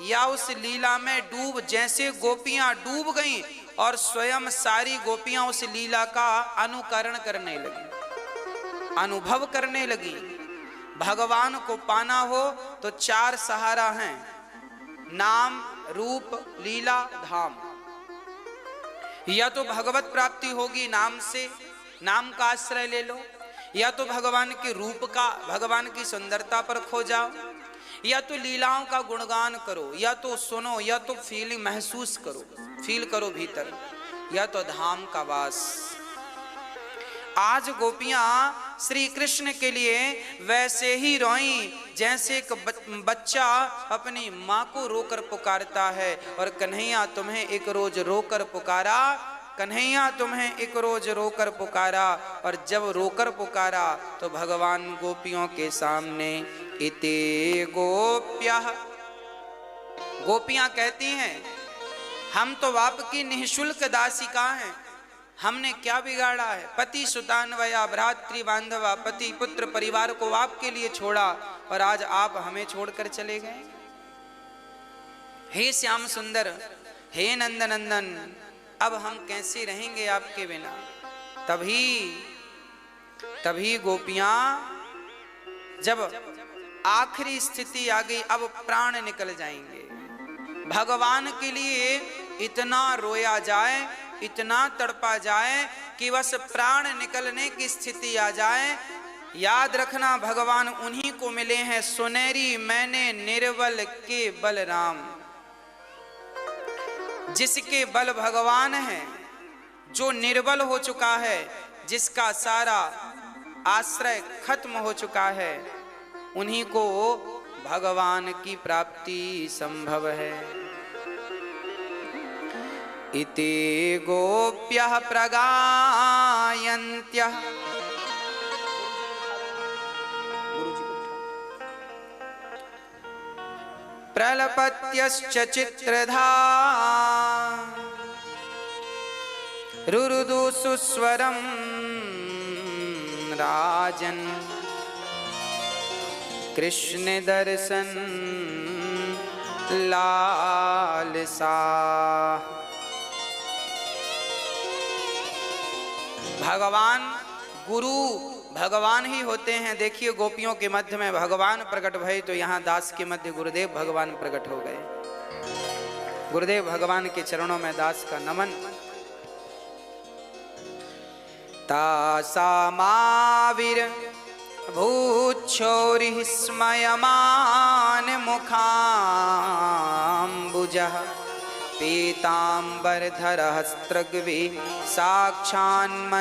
या उस लीला में डूब। जैसे गोपियां डूब गईं और स्वयं सारी गोपियां उस लीला का अनुकरण करने लगी, अनुभव करने लगी। भगवान को पाना हो तो चार सहारा हैं, नाम, रूप, लीला, धाम। या तो भगवत प्राप्ति होगी नाम से, नाम का आश्रय ले लो, या तो भगवान के रूप का, भगवान की सुंदरता पर खो जाओ, या तो लीलाओं का गुणगान करो, या तो सुनो, या तो फीलिंग महसूस करो, फील करो भीतर, या तो धाम का वास। आज गोपियां श्री कृष्ण के लिए वैसे ही रोईं जैसे एक बच्चा अपनी माँ को रोकर पुकारता है। और कन्हैया तुम्हें एक रोज रोकर पुकारा, कन्हैया तुम्हें एक रोज रोकर पुकारा। और जब रोकर पुकारा तो भगवान गोपियों के सामने इते गोप्यः, गोपियां कहती हैं हम तो आपकी निःशुल्क दासिका हैं, हमने क्या बिगाड़ा है? पति सुतान्वया भ्रातृ बांधवा, पति पुत्र परिवार को आपके लिए छोड़ा और आज आप हमें छोड़कर चले गए। हे श्याम सुंदर, हे नंद नंदन, अब हम कैसे रहेंगे आपके बिना? तभी गोपियां, जब आखिरी स्थिति आ गई, अब प्राण निकल जाएंगे। भगवान के लिए इतना रोया जाए, इतना तड़पा जाए कि बस प्राण निकलने की स्थिति आ जाए। याद रखना, भगवान उन्हीं को मिले हैं, सुनेरी मैंने निर्बल के बलराम। जिसके बल भगवान है, जो निर्बल हो चुका है, जिसका सारा आश्रय खत्म हो चुका है, उन्हीं को भगवान की प्राप्ति संभव है। इति गोप्यः प्रगायन्त्यः। प्रलपत्यश्च चित्रधा रुरुदु सुस्वरम राजन कृष्ण दर्शन लालसा। भगवान गुरु भगवान ही होते हैं। देखिए गोपियों के मध्य में भगवान प्रकट भये तो यहाँ दास के मध्य गुरुदेव भगवान प्रकट हो गए। गुरुदेव भगवान के चरणों में दास का नमन। तासामाविर भूच्छोरिः स्मयमान मुखाम्बुजः पीताम्बरधरः स्त्रग्वी साक्षान्मन्मथः।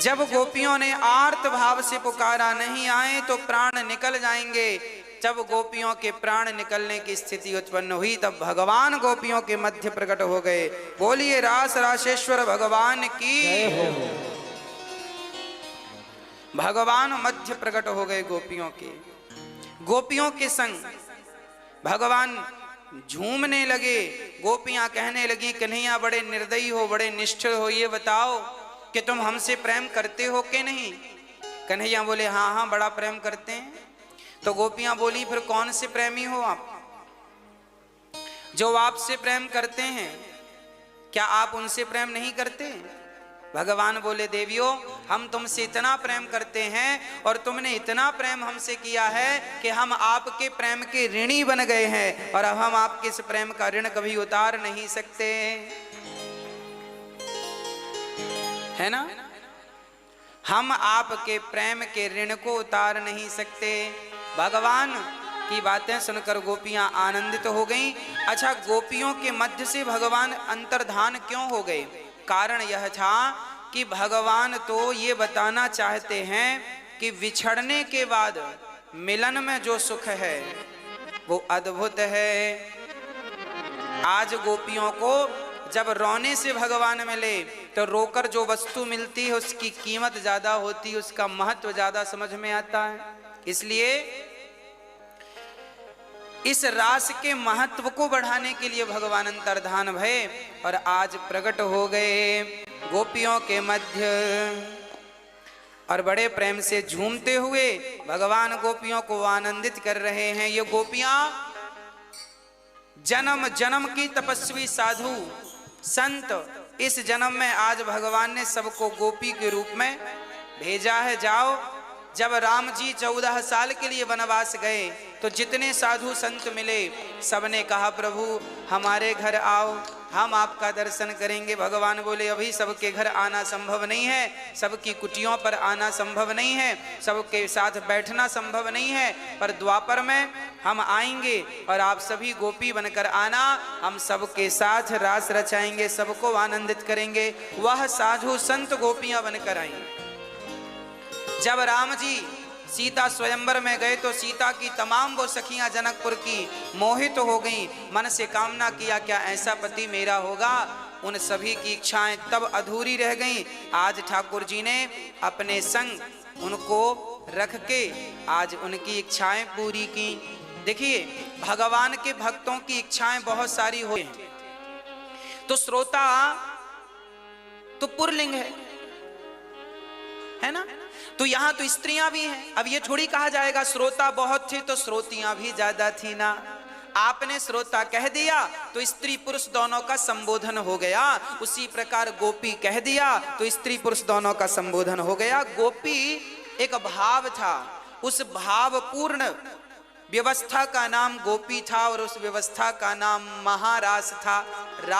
जब गोपियों ने आर्त भाव से पुकारा, नहीं आए तो प्राण निकल जाएंगे। जब गोपियों के प्राण निकलने की स्थिति उत्पन्न हुई तब भगवान गोपियों के मध्य प्रकट हो गए। बोलिए रास राशेश्वर भगवान की। भगवान मध्य प्रकट हो गए गोपियों के। गोपियों के संग भगवान झूमने लगे। गोपियां कहने लगी कन्हैया बड़े निर्दयी हो, बड़े निष्ठुर हो, ये बताओ कि तुम हमसे प्रेम करते हो कि नहीं। कन्हैया बोले हाँ हाँ बड़ा प्रेम करते हैं। तो गोपियां बोली फिर कौन से प्रेमी हो आप जो आपसे प्रेम करते हैं, क्या आप उनसे प्रेम नहीं करते। भगवान बोले देवियों हम तुमसे इतना प्रेम करते हैं और तुमने इतना प्रेम हमसे किया है कि हम आपके प्रेम के ऋणी बन गए हैं और अब हम आपके इस प्रेम का ऋण कभी उतार नहीं सकते, है ना। हम आपके प्रेम के ऋण को उतार नहीं सकते। भगवान की बातें सुनकर गोपियां आनंदित हो गईं। अच्छा गोपियों के मध्य से भगवान अंतर्धान क्यों हो गए। कारण यह था कि भगवान तो ये बताना चाहते हैं कि विछड़ने के बाद मिलन में जो सुख है वो अद्भुत है। आज गोपियों को जब रोने से भगवान मिले तो रोकर जो वस्तु मिलती है उसकी कीमत ज्यादा होती है, उसका महत्व ज्यादा समझ में आता है। इसलिए इस रास के महत्व को बढ़ाने के लिए भगवान अंतर्धान भये और आज प्रकट हो गए गोपियों के मध्य और बड़े प्रेम से झूमते हुए भगवान गोपियों को आनंदित कर रहे हैं। ये गोपियां जन्म जन्म की तपस्वी साधु संत, इस जन्म में आज भगवान ने सबको गोपी के रूप में भेजा है। जाओ, जब राम जी 14 साल के लिए वनवास गए तो जितने साधु संत मिले सबने कहा प्रभु हमारे घर आओ, हम आपका दर्शन करेंगे। भगवान बोले अभी सबके घर आना संभव नहीं है, सबकी कुटियों पर आना संभव नहीं है, सबके साथ बैठना संभव नहीं है, पर द्वापर में हम आएंगे और आप सभी गोपी बनकर आना, हम सबके साथ रास रचाएंगे, सबको आनंदित करेंगे। वह साधु संत गोपियां बनकर आएंगे। जब राम जी सीता स्वयंवर में गए तो सीता की तमाम वो सखियां जनकपुर की मोहित हो गईं, मन से कामना किया क्या ऐसा पति मेरा होगा। उन सभी की इच्छाएं तब अधूरी रह गईं। आज ठाकुर जी ने अपने संग उनको रख के आज उनकी इच्छाएं पूरी की। देखिए भगवान के भक्तों की इच्छाएं बहुत सारी हो, तो श्रोता तो पुरलिंग है ना, तो यहां तो स्त्रियां भी हैं। अब ये थोड़ी कहा जाएगा श्रोता बहुत थे तो श्रोतियां भी ज्यादा थी ना। आपने श्रोता कह दिया तो स्त्री पुरुष दोनों का संबोधन हो गया, उसी प्रकार गोपी कह दिया तो स्त्री पुरुष दोनों का संबोधन हो गया। गोपी एक भाव था, उस भावपूर्ण व्यवस्था का नाम गोपी था और उस व्यवस्था का नाम महारास था।